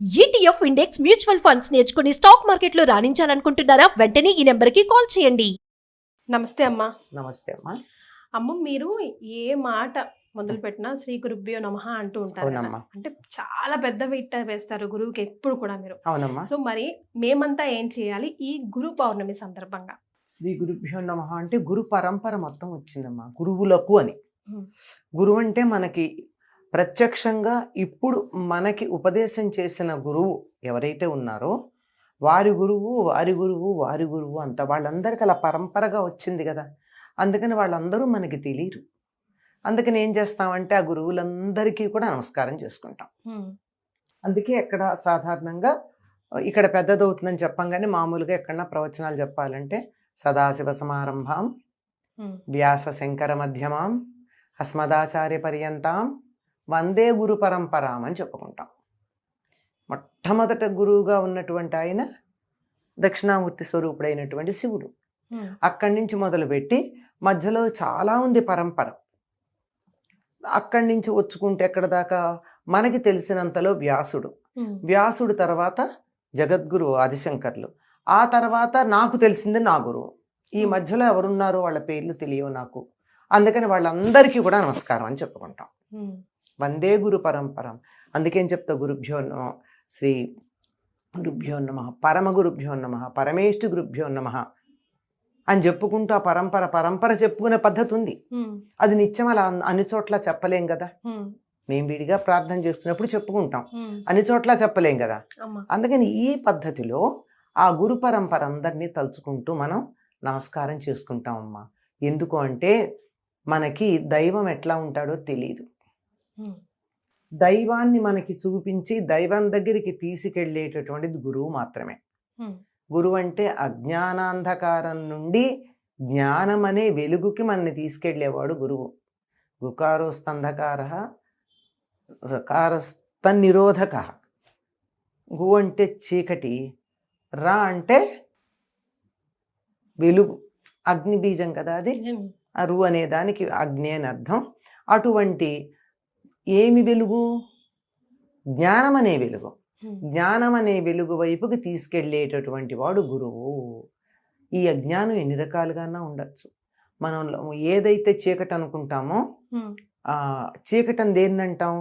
ETF index mutual funds నేర్చుకుని stock మార్కెట్లో రాణించాలనుకుంటున్నారా? వెంటనే ఈ నెంబర్కి కాల్ చేయండి. నమస్తే అమ్మా. నమస్తే అమ్మా. అమ్మ, మీరు ఏ మాట మొదలు పెట్టినా శ్రీ గురుభ్యో నమః అంటూ ఉంటారు కదా. అవునమ్మా. అంటే చాలా పెద్ద వెయిట్ వేస్తారు గురువుకి ఎప్పుడు కూడా మీరు. అవునమ్మా. సో మరి మేమంతా ఏం చేయాలి ఈ గురు పౌర్ణమి సందర్భంగా? శ్రీ గురుభ్యో నమః అంటే గురు పరంపర మొత్తం వచ్చిందమ్మా, గురువులకు అని. గురువు అంటే మనకి ప్రత్యక్షంగా ఇప్పుడు మనకి ఉపదేశం చేసిన గురువు ఎవరైతే ఉన్నారో వారి గురువు వారి గురువు వారి గురువు అంత వాళ్ళందరికీ అలా పరంపరగా వచ్చింది కదా. అందుకని వాళ్ళందరూ మనకి తెలియరు. అందుకని ఏం చేస్తామంటే ఆ గురువులందరికీ కూడా నమస్కారం చేసుకుంటాం. అందుకే ఎక్కడ సాధారణంగా ఇక్కడ పెద్దదవుతుందని చెప్పంగానే మామూలుగా ఎక్కడన్నా ప్రవచనాలు చెప్పాలంటే సదాశివ సమారంభాం వ్యాస శంకర మధ్యమాం అస్మదాచార్య పర్యంతాం వందే గురు పరంపరాం అని చెప్పుకుంటాం. మొట్టమొదట గురువుగా ఉన్నటువంటి ఆయన దక్షిణామూర్తి స్వరూపుడైనటువంటి శివుడు. అక్కడి నుంచి మొదలుపెట్టి మధ్యలో చాలా ఉంది పరంపర. అక్కడి నుంచి వచ్చుకుంటే ఎక్కడ దాకా మనకి తెలిసినంతలో వ్యాసుడు తర్వాత జగద్గురు ఆదిశంకర్లు, ఆ తర్వాత నాకు తెలిసింది నా గురువు. ఈ మధ్యలో ఎవరున్నారో వాళ్ళ పేర్లు తెలియవు నాకు. అందుకని వాళ్ళందరికీ కూడా నమస్కారం అని చెప్పుకుంటాం. వందే గురు పరంపరం. అందుకేం చెప్తా, గురుభ్యో నమ, శ్రీ గురుభ్యో నమ, పరమ గురుభ్యో నమ, పరమేష్టి గురుభ్యో నమ అని చెప్పుకుంటూ ఆ పరంపర చెప్పుకునే పద్ధతి ఉంది. అది నిత్యం అలా అన్ని చోట్ల చెప్పలేం కదా. మేము విడిగా ప్రార్థన చేస్తున్నప్పుడు చెప్పుకుంటాం, అన్ని చోట్ల చెప్పలేం కదా. అందుకని ఈ పద్ధతిలో ఆ గురు పరంపర అందరినీ తలుచుకుంటూ మనం నమస్కారం చేసుకుంటాం అమ్మా. ఎందుకు అంటే మనకి దైవం ఎట్లా ఉంటాడో తెలియదు. దైవాన్ని మనకి చూపించి దైవం దగ్గరికి తీసుకెళ్ళేటటువంటిది గురువు మాత్రమే. గురువు అంటే అజ్ఞానాంధకారం నుండి జ్ఞానం అనే వెలుగుకి మనని తీసుకెళ్లేవాడు గురువు. గుకారోస్తంధకార రకారస్తన్నిరోధక. గు అంటే చీకటి, రా అంటే వెలుగు, అగ్ని బీజం కదా అది. ఆ రు అనే దానికి అగ్ని అని అర్థం. అటువంటి ఏమి వెలుగు? జ్ఞానం అనే వెలుగు. జ్ఞానం అనే వెలుగు వైపుకి తీసుకెళ్ళేటటువంటి వాడు గురువు. ఈ అజ్ఞానం ఎన్ని రకాలుగానా ఉండొచ్చు. మనం ఏదైతే చీకటి అనుకుంటామో ఆ చీకటని దేన్ని అంటాం?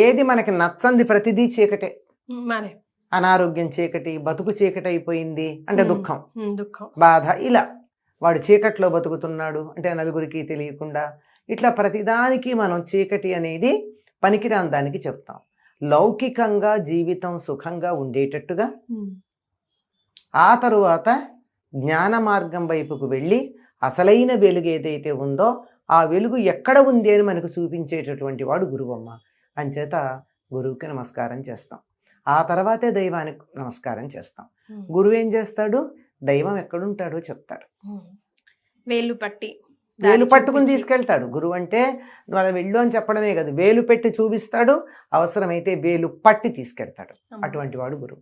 ఏది మనకి నచ్చంది ప్రతిదీ చీకటే. అనారోగ్యం చీకటి, బతుకు చీకటి అయిపోయింది అంటే దుఃఖం, బాధ. ఇలా వాడు చీకట్లో బతుకుతున్నాడు అంటే నలుగురికి తెలియకుండా. ఇట్లా ప్రతిదానికి మనం చీకటి అనేది పనికిరాని దానికి చెప్తాం. లౌకికంగా జీవితం సుఖంగా ఉండేటట్టుగా, ఆ తరువాత జ్ఞాన మార్గం వైపుకు వెళ్ళి అసలైన వెలుగు ఏదైతే ఉందో ఆ వెలుగు ఎక్కడ ఉంది అని మనకు చూపించేటటువంటి వాడు గురువమ్మ. అంచేత గురువుకి నమస్కారం చేస్తాం. ఆ తర్వాతే దైవానికి నమస్కారం చేస్తాం. గురువు ఏం చేస్తాడు? దైవం ఎక్కడుంటాడో చెప్తాడు. వేలు పట్టుకుని తీసుకెళ్తాడు. గురువు అంటే వాళ్ళ వెళ్ళు అని చెప్పడమే కదా, వేలు పెట్టి చూపిస్తాడు, అవసరమైతే వేలు పట్టి తీసుకెళ్తాడు. అటువంటి వాడు గురువు.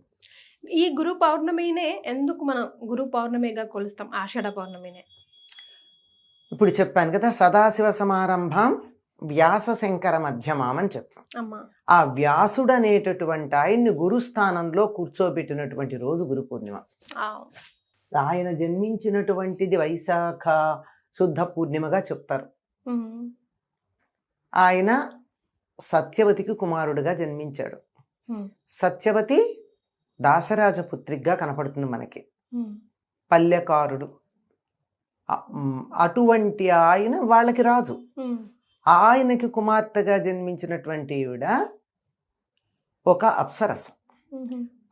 ఈ గురు పౌర్ణమినే ఎందుకు మనం గురు పౌర్ణమిగా కొలుస్తాం? ఆషాఢ పౌర్ణమినే ఇప్పుడు చెప్పాను కదా, సదాశివ సమారంభం వ్యాస శంకర మధ్యమాం అని చెప్తాం. ఆ వ్యాసుడు అనేటటువంటి ఆయన్ని గురుస్థానంలో కూర్చోబెట్టినటువంటి రోజు గురు పూర్ణిమ. ఆయన జన్మించినటువంటిది వైశాఖ శుద్ధ పూర్ణిమగా చెప్తారు. ఆయన సత్యవతికి కుమారుడుగా జన్మించాడు. సత్యవతి దాసరాజపుత్రిగా కనపడుతుంది మనకి, పల్లెకారుడు. అటువంటి ఆయన వాళ్ళకి రాజు. ఆయనకి కుమార్తెగా జన్మించినటువంటి ఈవిడ ఒక అప్సరస.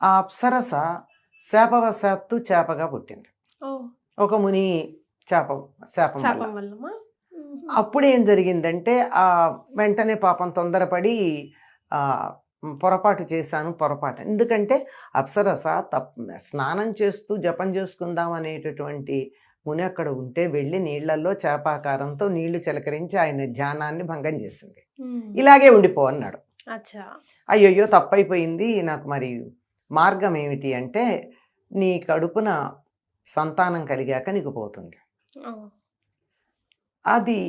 ఆ అప్సరస శాపవశాత్తు చేపగా పుట్టింది. ఒక ముని శాపం వల్ల. అప్పుడు ఏం జరిగిందంటే ఆ వెంటనే పాపం తొందరపడి పొరపాటు చేశాను. ఎందుకంటే అప్సరస స్నానం చేస్తూ జపం చేసుకుందాం అనేటటువంటి ముని అక్కడ ఉంటే వెళ్ళి నీళ్లలో చేపాకారంతో నీళ్లు చిలకరించి ఆయన ధ్యానాన్ని భంగం చేసింది. ఇలాగే ఉండిపో అన్నాడు. అయ్యయ్యో తప్పైపోయింది, నాకు మరి మార్గం ఏమిటి అంటే, నీ కడుపున సంతానం కలిగాక నీకు పోతుంది. అది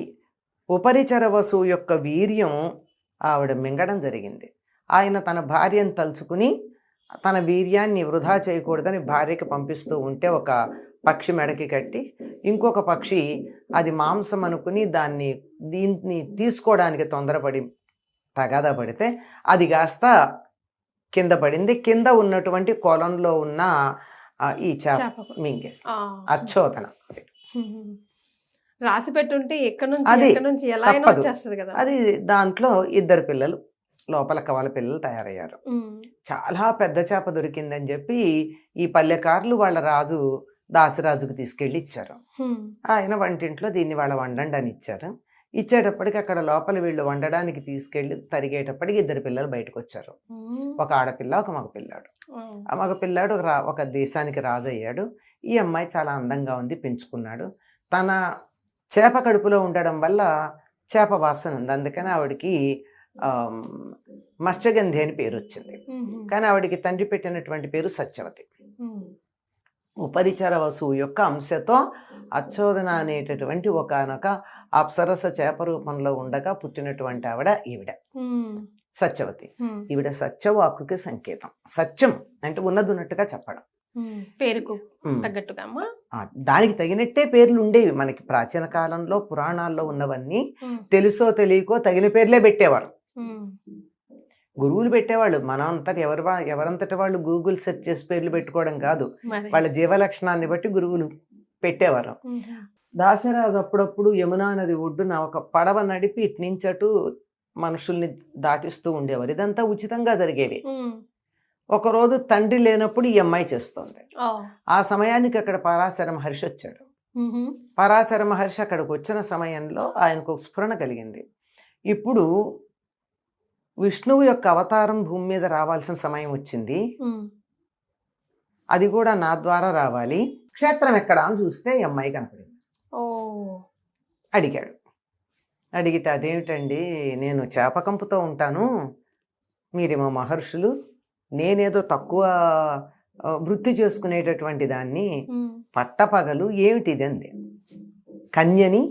ఉపరిచర వసు యొక్క వీర్యం ఆవిడ మింగడం జరిగింది. ఆయన తన భార్యను తలుచుకుని తన వీర్యాన్ని వృధా చేయకూడదని భార్యకి పంపిస్తూ ఉంటే ఒక పక్షి మెడకి కట్టి ఇంకొక పక్షి అది మాంసం అనుకుని దీన్ని తీసుకోవడానికి తొందరపడి తగాదా పడితే అది కాస్త కింద పడింది. కింద ఉన్నటువంటి కొలంలో ఉన్న ఈ చేప చేప. మింగేస్తుంది. అచ్చోదన. రాసి పెట్టుంటే ఎక్కడి అది నుంచి ఎలా అయినా తప్పదు. వచ్చేస్తుంది కదా. అది దాంట్లో 2 పిల్లలు లోపల కవల పిల్లలు తయారయ్యారు. చాలా పెద్ద చేప దొరికిందని చెప్పి ఈ పల్లెకారులు వాళ్ళ రాజు దాసిరాజుకు తీసుకెళ్ళి ఇచ్చారు. ఆయన వంటింట్లో దీన్ని వాళ్ళ వండండి అని ఇచ్చారు. ఇచ్చేటప్పటికి అక్కడ లోపల వీళ్ళు వండడానికి తీసుకెళ్ళి తరిగేటప్పటికి 2 పిల్లలు బయటకు వచ్చారు. ఒక ఆడపిల్ల, ఒక మగపిల్లాడు. ఆ మగపిల్లాడు ఒక దేశానికి రాజు అయ్యాడు. ఈ అమ్మాయి చాలా అందంగా ఉంది, పెంచుకున్నాడు. తన చేప కడుపులో ఉండడం వల్ల చేప వాసన ఉంది, అందుకని ఆవిడికి మత్స్యగంధి అని పేరు వచ్చింది. కానీ ఆవిడికి తండ్రి పెట్టినటువంటి పేరు సత్యవతి. ఉపరిచర వసువు యొక్క అంశతో అచ్చోదన అనేటటువంటి ఒకనొక అప్సరస చేప రూపంలో ఉండగా పుట్టినటువంటి ఆవిడ ఈవిడ సత్యవతి. ఈవిడ సత్యవాక్కుకి సంకేతం. సత్యం అంటే ఉన్నట్టుగా చెప్పడం, పేరుకు తగ్గట్టుగా దానికి తగినట్టే పేర్లు ఉండేవి. మనకి ప్రాచీన కాలంలో పురాణాల్లో ఉన్నవన్నీ తెలుసో తెలియకో తగిన పేర్లే పెట్టేవారు. గురువులు పెట్టేవాళ్ళు. మనం అంతటి ఎవరంతటి వాళ్ళు గూగుల్ సెర్చ్ చేసి పేర్లు పెట్టుకోవడం కాదు, వాళ్ళ జీవలక్షణాన్ని బట్టి గురువులు పెట్టేవారు. దాసరాజు అప్పుడప్పుడు యమునా నది ఒడ్డున ఒక పడవ నడిపి ఇటు నుంచి అటు మనుషుల్ని దాటిస్తూ ఉండేవారు. ఇదంతా ఉచితంగా జరిగేవి. ఒకరోజు తండ్రి లేనప్పుడు ఈ అమ్మాయి చేస్తోంది. ఆ సమయానికి అక్కడ పరాశర మహర్షి వచ్చాడు. పరాశర మహర్షి అక్కడికి వచ్చిన సమయంలో ఆయనకు ఒక స్ఫురణ కలిగింది. ఇప్పుడు విష్ణువు యొక్క అవతారం భూమి మీద రావాల్సిన సమయం వచ్చింది, అది కూడా నా ద్వారా రావాలి. క్షేత్రం ఎక్కడా అని చూస్తే ఈ అమ్మాయి కనపడింది. అడిగాడు. అడిగితే అదేమిటండి, నేను చేపకంపుతో ఉంటాను, మీరేమో మహర్షులు, నేనేదో తక్కువ వృత్తి చేసుకునేటటువంటి దాన్ని, పట్టపగలు ఏమిటిది అంది. కన్యని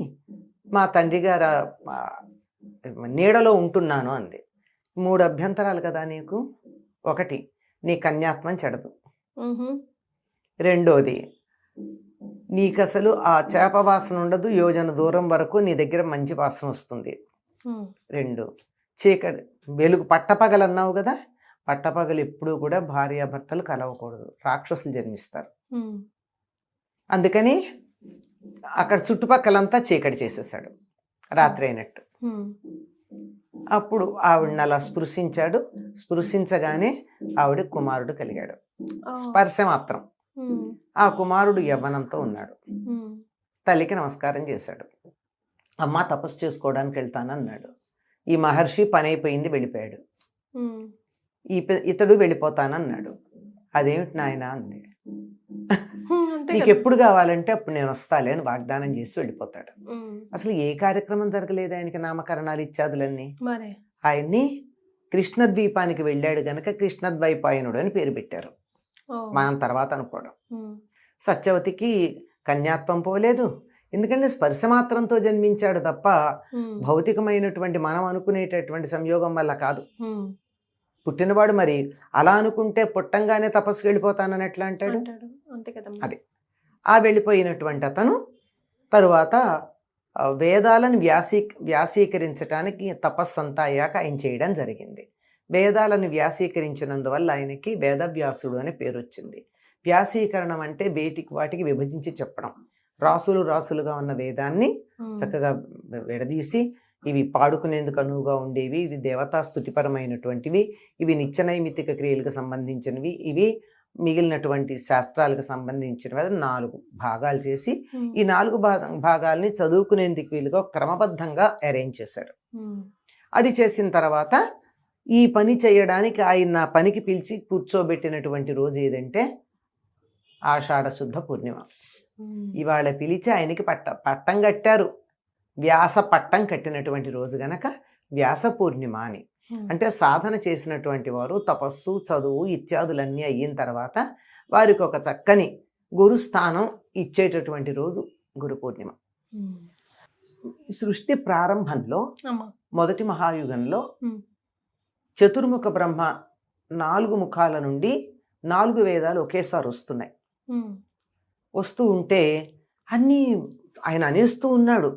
మా తండ్రి గారు నీడలో ఉంటున్నాను అంది. 3 అభ్యంతరాలు కదా నీకు. 1, నీ కన్యాత్మం చెడదు. 2, నీకు అసలు ఆ చేప వాసన ఉండదు, యోజన దూరం వరకు నీ దగ్గర మంచి వాసన వస్తుంది. 2, చీకటి వెలుగు. పట్టపగలు అన్నావు కదా, పట్టపగలు ఎప్పుడూ కూడా భార్యాభర్తలు కలవకూడదు, రాక్షసులు జన్మిస్తారు. అందుకని అక్కడ చుట్టుపక్కలంతా చీకటి చేసేసాడు, రాత్రి అయినట్టు. అప్పుడు ఆవిడని అలా స్పృశించాడు. స్పృశించగానే ఆవిడ కుమారుడు కలిగాడు. స్పర్శ మాత్రం. ఆ కుమారుడు యవ్వనంతో ఉన్నాడు. తల్లికి నమస్కారం చేశాడు. అమ్మ తపస్సు చేసుకోవడానికి వెళ్తానన్నాడు. ఈ మహర్షి పని అయిపోయింది, వెళ్ళిపోయాడు. ఇతడు వెళ్ళిపోతానన్నాడు. అదేమిటి నాయన అంది. నీకు ఎప్పుడు కావాలంటే అప్పుడు నేను వస్తాలే అని వాగ్దానం చేసి వెళ్ళిపోతాడు. అసలు ఏ కార్యక్రమం జరగలేదు ఆయనకి, నామకరణాలు ఇత్యాదులన్నీ. ఆయన్ని కృష్ణద్వీపానికి వెళ్ళాడు గనక కృష్ణద్వైపాయనుడు అని పేరు పెట్టారు. మనం తర్వాత అనుకోవడం. సత్యవతికి కన్యాత్వం పోలేదు, ఎందుకంటే స్పర్శ మాత్రంతో జన్మించాడు తప్ప భౌతికమైనటువంటి మనం అనుకునేటటువంటి సంయోగం వల్ల కాదు. పుట్టినవాడు మరి అలా అనుకుంటే పుట్టంగానే తపస్సుకు వెళ్ళిపోతానని ఎట్లా అంటాడు? అది ఆ వెళ్ళిపోయినటువంటి అతను తరువాత వేదాలను వ్యాసీకరించడానికి తపస్సు అంతా అయ్యాక ఆయన చేయడం జరిగింది. వేదాలను వ్యాసీకరించినందువల్ల ఆయనకి వేదవ్యాసుడు అనే పేరు వచ్చింది. వ్యాసీకరణం అంటే వాటికి విభజించి చెప్పడం. రాసులుగా ఉన్న వేదాన్ని చక్కగా విడదీసి, ఇవి పాడుకునేందుకు అనువుగా ఉండేవి, ఇవి దేవతా స్తుతిపరమైనటువంటివి, ఇవి నిత్యనైమిత్తిక క్రియలకు సంబంధించినవి, ఇవి మిగిలినటువంటి శాస్త్రాలకు సంబంధించినవి 4 భాగాలు చేసి ఈ 4 భాగాల్ని చదువుకునేందుకు వీలుగా క్రమబద్ధంగా అరేంజ్ చేశాడు. అది చేసిన తర్వాత ఈ పని చేయడానికి ఆయన పనికి పిలిచి కూర్చోబెట్టినటువంటి రోజు ఏదంటే ఆషాఢ శుద్ధ పూర్ణిమ. ఇవాళ పిలిచి ఆయనకి పట్టం కట్టారు. వ్యాస పట్టం కట్టినటువంటి రోజు గనక వ్యాస పూర్ణిమ అని. అంటే సాధన చేసినటువంటి వారు తపస్సు, చదువు ఇత్యాదులన్నీ అయిన తర్వాత వారికి ఒక చక్కని గురుస్థానం ఇచ్చేటటువంటి రోజు గురు పూర్ణిమ. సృష్టి ప్రారంభంలో మొదటి మహాయుగంలో చతుర్ముఖ బ్రహ్మ 4 ముఖాల నుండి 4 వేదాలు ఒకేసారి వస్తున్నాయి. వస్తూ ఉంటే అన్నీ ఆయన అనేస్తూ ఉన్నాడు.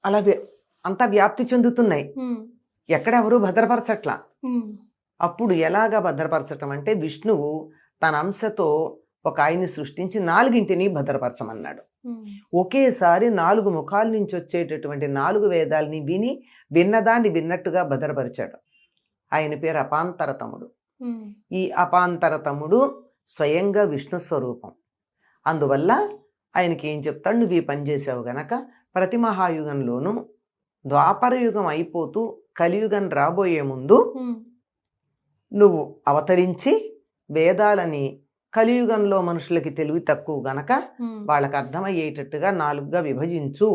అలా అంతా వ్యాప్తి చెందుతున్నాయి. ఎక్కడెవరూ భద్రపరచట్లా. అప్పుడు ఎలాగా భద్రపరచటం అంటే విష్ణువు తన అంశతో ఒక ఆయన్ని సృష్టించి 4 భద్రపరచమన్నాడు. ఒకేసారి 4 ముఖాల నుంచి వచ్చేటటువంటి 4 వేదాలని విన్నదాన్ని విన్నట్టుగా భద్రపరిచాడు. ఆయన పేరు అపాంతరతముడు. ఈ అపాంతరతముడు స్వయంగా విష్ణు స్వరూపం. అందువల్ల ఆయనకి ఏం చెప్తాడు, నువ్వు ఈ పని చేసావు గనక ప్రతి మహాయుగంలోనూ ద్వాపర యుగం అయిపోతూ కలియుగం రాబోయే ముందు నువ్వు అవతరించి వేదాలని కలియుగంలో మనుషులకి తెలివి తక్కువ గనక వాళ్ళకి అర్థమయ్యేటట్టుగా 4గా విభజించు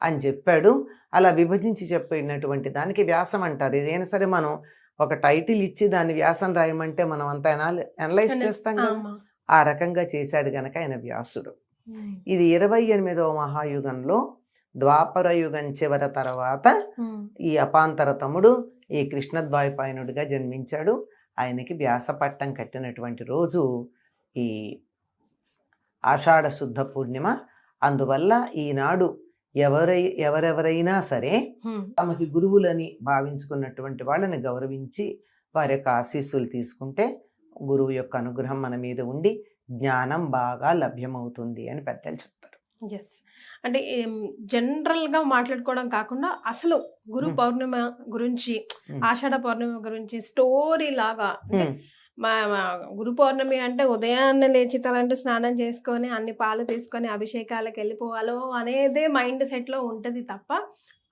అని చెప్పాడు. అలా విభజించి చెప్పినటువంటి దానికి వ్యాసం అంటారు. ఏదైనా సరే మనం ఒక టైటిల్ ఇచ్చి దాన్ని వ్యాసం రాయమంటే మనం అంతా అనలైజ్ చేస్తాం కదా, ఆ రకంగా చేశాడు గనక ఆయన వ్యాసుడు. ఇది 28వ మహాయుగంలో ద్వాపర యుగం చివర తర్వాత ఈ అపాంతరతముడు ఈ కృష్ణద్వైపాయనుడిగా జన్మించాడు. ఆయనకి వ్యాసపట్టం కట్టినటువంటి రోజు ఈ ఆషాఢ శుద్ధ పూర్ణిమ. అందువల్ల ఈనాడు ఎవరెవరైనా సరే తమకి గురువులని భావించుకున్నటువంటి వాళ్ళని గౌరవించి వారి యొక్క ఆశీస్సులు తీసుకుంటే గురువు యొక్క అనుగ్రహం మన మీద ఉండి జ్ఞానం బాగా లభ్యమవుతుంది అని పెద్దలు చెప్తారు. ఎస్, అంటే జనరల్గా మాట్లాడుకోవడం కాకుండా అసలు గురు పౌర్ణిమ గురించి, ఆషాఢ పౌర్ణిమ గురించి స్టోరీ లాగా, అంటే మా గురు పౌర్ణమి అంటే ఉదయాన్నే లేచి తలంటే స్నానం చేసుకొని అన్ని పాలు తీసుకొని అభిషేకాలకు వెళ్ళిపోవాలో అనేదే మైండ్ సెట్లో ఉంటుంది తప్ప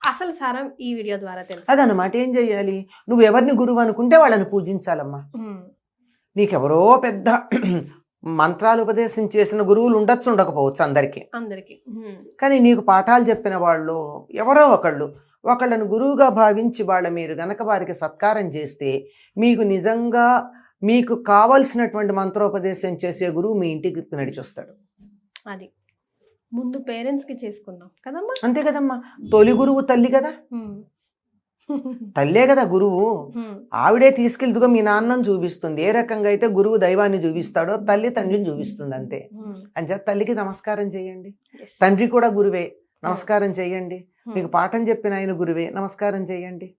అసలు సారం ఈ వీడియో ద్వారా తెలుసు. అదనమాట. ఏం చెయ్యాలి, నువ్వు ఎవరిని గురువు అనుకుంటే వాళ్ళని పూజించాలమ్మా. నీకెవరో పెద్ద మంత్రాలు ఉపదేశం చేసిన గురువులు ఉండొచ్చు, ఉండకపోవచ్చు అందరికీ. కానీ నీకు పాఠాలు చెప్పిన వాళ్ళు ఎవరో ఒకళ్ళను గురువుగా భావించి మీరు గనక వారికి సత్కారం చేస్తే మీకు నిజంగా మీకు కావలసినటువంటి మంత్రోపదేశం చేసే గురువు మీ ఇంటికి నడిచొస్తాడు. అది ముందు పేరెంట్స్కి చేసుకుందాం కదమ్మా. అంతే కదమ్మా. తొలి గురువు తల్లి కదా, తల్లే కదా గురువు. ఆవిడే తీసుకెళ్తుగా మీ నాన్నను చూపిస్తుంది. ఏ రకంగా అయితే గురువు దైవాన్ని చూపిస్తాడో తల్లి తండ్రిని చూపిస్తుంది. అంతే. అంచేత తల్లికి నమస్కారం చేయండి, తండ్రి కూడా గురువే, నమస్కారం చేయండి. మీకు పాఠం చెప్పిన ఆయన గురువే, నమస్కారం చేయండి.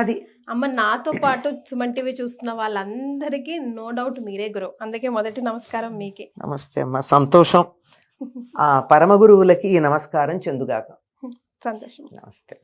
అది అమ్మ, నాతో పాటు సుమన్ టీవీ చూస్తున్న వాళ్ళందరికీ నో డౌట్ మీరే గురువు, అందుకే మొదటి నమస్కారం మీకే. నమస్తే అమ్మ, సంతోషం. ఆ పరమ గురువులకి ఈ నమస్కారం చెందుగాక. సంతోషం. నమస్తే.